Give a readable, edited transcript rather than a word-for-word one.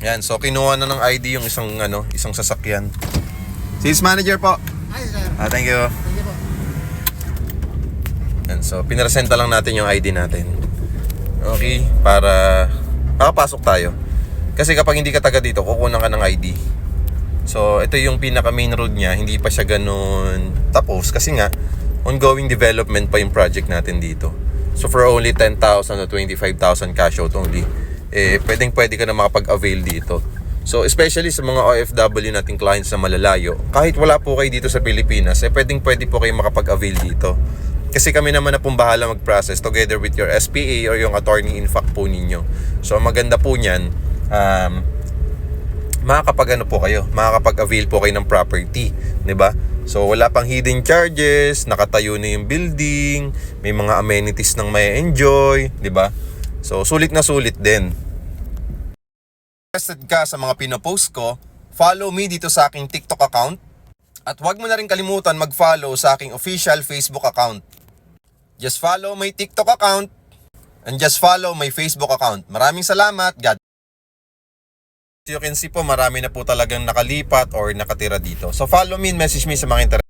Yan, so kinuha na ng ID yung isang sasakyan. Sales manager po. Hi, sir. Thank you. Thank you po. Yan, so pinresenta lang natin yung ID natin. Okay, para makapasok tayo. Kasi kapag hindi ka taga dito, kukunan ka ng ID. So ito yung pinaka main road niya, hindi pa siya ganun tapos kasi nga ongoing development pa yung project natin dito. So for only 10,000 to 25,000 cash out only, pwede ka na makapag-avail dito. So especially sa mga OFW nating clients na malalayo, kahit wala po kayo dito sa Pilipinas, pwede po kayo makapag-avail dito. Kasi kami naman na pong bahala mag-process together with your SPA or yung attorney in fact po ninyo. So maganda po niyan, makakapag-avail po kayo ng property, 'di ba? So wala pang hidden charges, nakatayo na yung building, may mga amenities nang may enjoy, 'di ba? So sulit na sulit din. Interested ka sa mga pinopost ko, follow me dito sa aking TikTok account at huwag mo na rin kalimutan mag-follow sa aking official Facebook account. Just follow my TikTok account and just follow my Facebook account. Maraming salamat. God. You can see po, marami na po talagang nakalipat or nakatira dito. So follow me and message me sa mga interest.